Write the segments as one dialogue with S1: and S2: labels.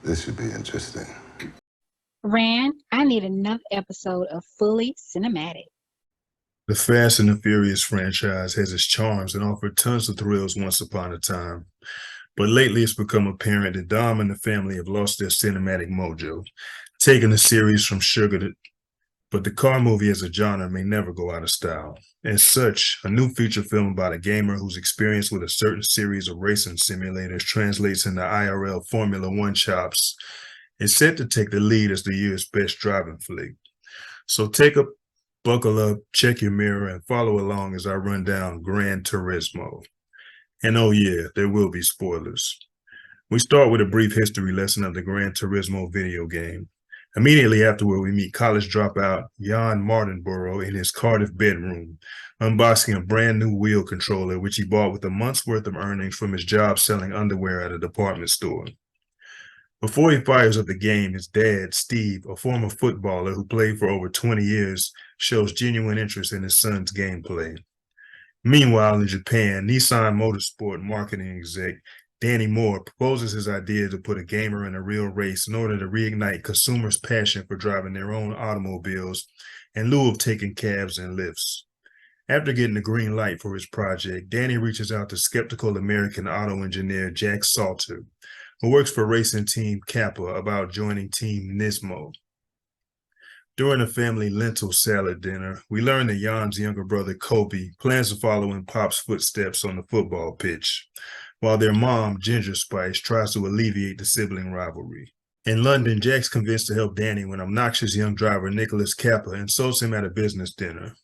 S1: This should be interesting.
S2: Ran, I need another episode of Fully Cinematic.
S3: The Fast and the Furious franchise has its charms and offered tons of thrills once upon a time. But lately it's become apparent that Dom and the family have lost their cinematic mojo, taking the series from sugar to... But the car movie as a genre may never go out of style. As such, a new feature film about a gamer whose experience with a certain series of racing simulators translates into IRL Formula One chops is set to take the lead as the year's best driving flick. So buckle up, check your mirror, and follow along as I run down Gran Turismo. And oh yeah, there will be spoilers. We start with a brief history lesson of the Gran Turismo video game. Immediately afterward, we meet college dropout Jan Martinborough in his Cardiff bedroom, unboxing a brand new wheel controller which he bought with a month's worth of earnings from his job selling underwear at a department store. Before he fires up the game, his dad, Steve, a former footballer who played for over 20 years, shows genuine interest in his son's gameplay. Meanwhile, in Japan, Nissan Motorsport marketing exec Danny Moore proposes his idea to put a gamer in a real race in order to reignite consumers' passion for driving their own automobiles in lieu of taking cabs and lifts. After getting the green light for his project, Danny reaches out to skeptical American auto engineer Jack Salter, who works for racing team Kappa, about joining Team Nismo. During a family lentil salad dinner, we learn that Jan's younger brother Kobe plans to follow in Pop's footsteps on the football pitch, while their mom, Ginger Spice, tries to alleviate the sibling rivalry. In London, Jack's convinced to help Danny when obnoxious young driver Nicholas Kappa insults him at a business dinner.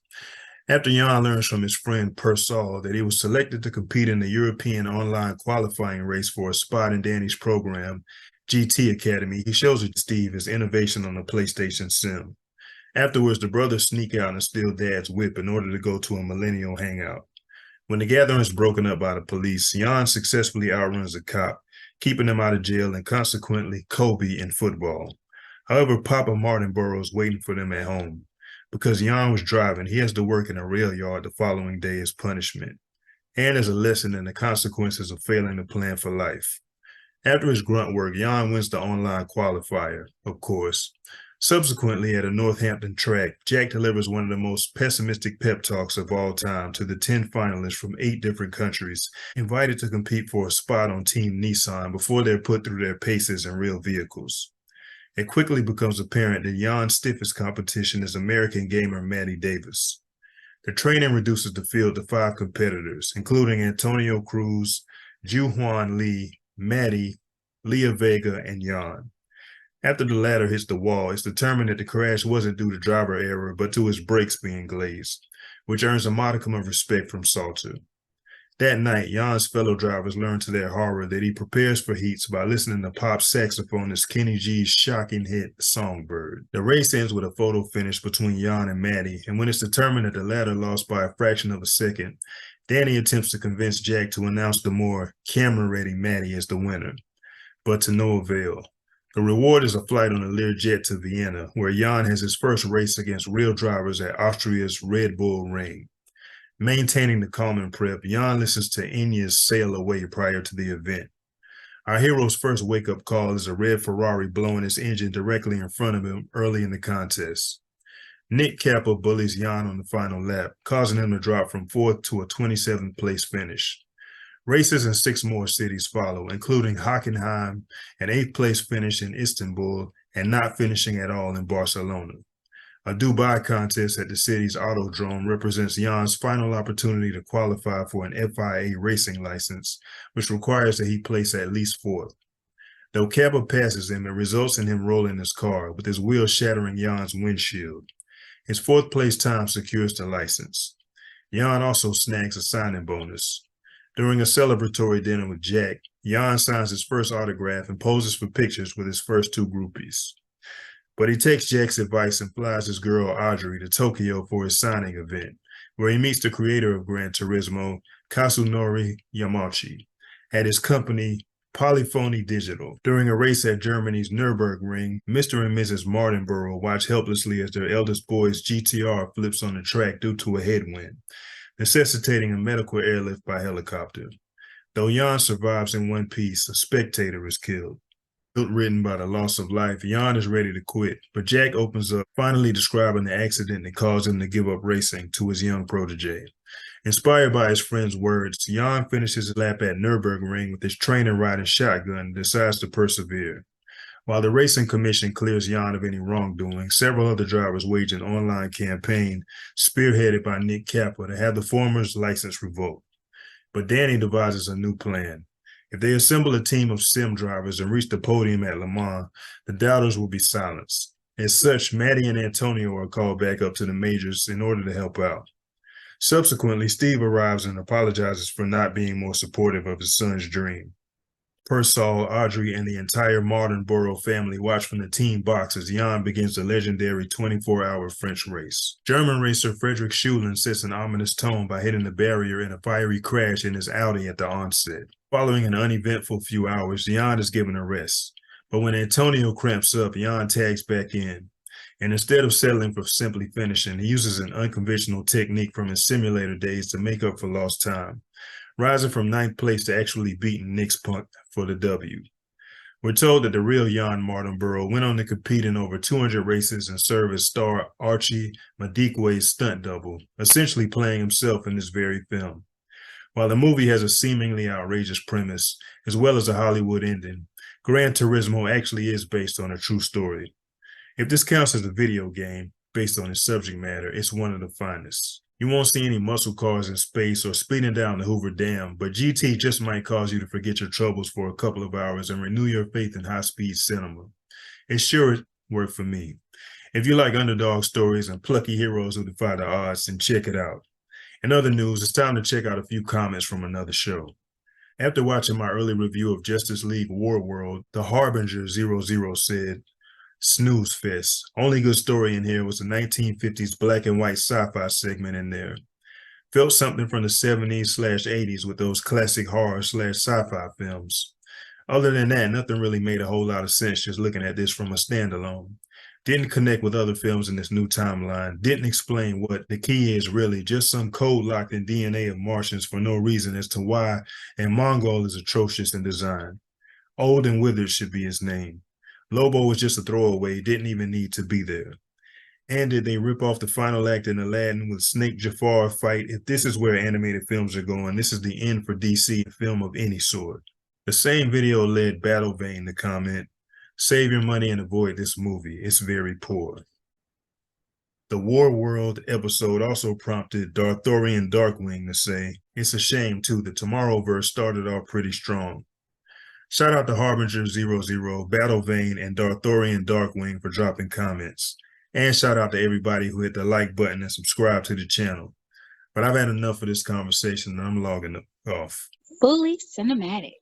S3: After Jan learns from his friend Persol that he was selected to compete in the European online qualifying race for a spot in Danny's program, GT Academy, he shows it to Steve his innovation on the PlayStation Sim. Afterwards, the brothers sneak out and steal Dad's whip in order to go to a millennial hangout. When the gathering is broken up by the police, Jan successfully outruns a cop, keeping him out of jail and consequently Kobe in football. However, Papa Martinborough is waiting for them at home. Because Jan was driving, he has to work in a rail yard the following day as punishment, and as a lesson in the consequences of failing to plan for life. After his grunt work, Jan wins the online qualifier, of course. Subsequently, at a Northampton track, Jack delivers one of the most pessimistic pep talks of all time to the 10 finalists from 8 different countries, invited to compete for a spot on Team Nissan before they're put through their paces in real vehicles. It quickly becomes apparent that Jan's stiffest competition is American gamer Maddie Davis. The training reduces the field to 5 competitors, including Antonio Cruz, Ju Huan Lee, Maddie, Leah Vega, and Jan. After the latter hits the wall, it's determined that the crash wasn't due to driver error, but to his brakes being glazed, which earns a modicum of respect from Salter. That night, Jan's fellow drivers learn to their horror that he prepares for heats by listening to pop saxophonist Kenny G's shocking hit, Songbird. The race ends with a photo finish between Jan and Maddie, and when it's determined that the latter lost by a fraction of a second, Danny attempts to convince Jack to announce the more camera-ready Maddie as the winner, but to no avail. The reward is a flight on a Learjet to Vienna, where Jan has his first race against real drivers at Austria's Red Bull Ring. Maintaining the calm and prep, Jan listens to Enya's Sail Away prior to the event. Our hero's first wake-up call is a red Ferrari blowing its engine directly in front of him early in the contest. Nick Kappa bullies Jan on the final lap, causing him to drop from 4th to a 27th place finish. Races in 6 more cities follow, including Hockenheim, an 8th place finish in Istanbul, and not finishing at all in Barcelona. A Dubai contest at the city's Autodrome represents Jan's final opportunity to qualify for an FIA racing license, which requires that he place at least 4th. Though Kappa passes him, it results in him rolling his car, with his wheel shattering Jan's windshield. His 4th place time secures the license. Jan also snags a signing bonus. During a celebratory dinner with Jack, Jan signs his first autograph and poses for pictures with his first 2 groupies. But he takes Jack's advice and flies his girl Audrey to Tokyo for his signing event, where he meets the creator of Gran Turismo, Kazunori Yamauchi, at his company Polyphony Digital. During a race at Germany's Nürburgring, Mr. and Mrs. Martinborough watch helplessly as their eldest boy's GTR flips on the track due to a headwind, necessitating a medical airlift by helicopter. Though Jan survives in one piece, a spectator is killed. Guilt-ridden by the loss of life, Jan is ready to quit, but Jack opens up, finally describing the accident that caused him to give up racing to his young protege. Inspired by his friend's words, Jan finishes his lap at Nürburgring with his trainer riding shotgun and decides to persevere. While the racing commission clears Jan of any wrongdoing, several other drivers wage an online campaign spearheaded by Nick Kappa to have the former's license revoked. But Danny devises a new plan. If they assemble a team of sim drivers and reach the podium at Le Mans, the doubters will be silenced. As such, Maddie and Antonio are called back up to the majors in order to help out. Subsequently, Steve arrives and apologizes for not being more supportive of his son's dream. Persol, Audrey, and the entire Martinborough family watch from the team box as Jan begins the legendary 24-hour French race. German racer Frederick Schulin sets an ominous tone by hitting the barrier in a fiery crash in his Audi at the onset. Following an uneventful few hours, Jan is given a rest. But when Antonio cramps up, Jan tags back in. And instead of settling for simply finishing, he uses an unconventional technique from his simulator days to make up for lost time, rising from 9th place to actually beating Nick's punt for the W. We're told that the real Jan Martinborough went on to compete in over 200 races and serve as star Archie Madikwe's stunt double, essentially playing himself in this very film. While the movie has a seemingly outrageous premise, as well as a Hollywood ending, Gran Turismo actually is based on a true story. If this counts as a video game based on its subject matter, it's one of the finest. You won't see any muscle cars in space or speeding down the Hoover Dam, but GT just might cause you to forget your troubles for a couple of hours and renew your faith in high-speed cinema. It sure worked for me. If you like underdog stories and plucky heroes who defy the odds, then check it out. In other news, it's time to check out a few comments from another show. After watching my early review of Justice League War World, the Harbinger 00 said, "Snooze fest. Only good story in here was the 1950s black and white sci-fi segment in there. Felt something from the 70s/80s with those classic horror/sci-fi films. Other than that, nothing really made a whole lot of sense just looking at this from a standalone. Didn't connect with other films in this new timeline. Didn't explain what the key is really, just some code locked in DNA of Martians for no reason as to why, and Mongol is atrocious in design. Old and withered should be his name. Lobo was just a throwaway, didn't even need to be there. And did they rip off the final act in Aladdin with Snake Jafar fight? If this is where animated films are going, this is the end for DC film of any sort." The same video led Battle Vein to comment, "Save your money and avoid this movie. It's very poor." The War World episode also prompted Darthorian Darkwing to say, "It's a shame too, the Tomorrowverse started off pretty strong." Shout out to Harbinger 00, Battle Vein, and Darthorian Darkwing for dropping comments. And shout out to everybody who hit the like button and subscribe to the channel. But I've had enough of this conversation and I'm logging off.
S2: Fully cinematic.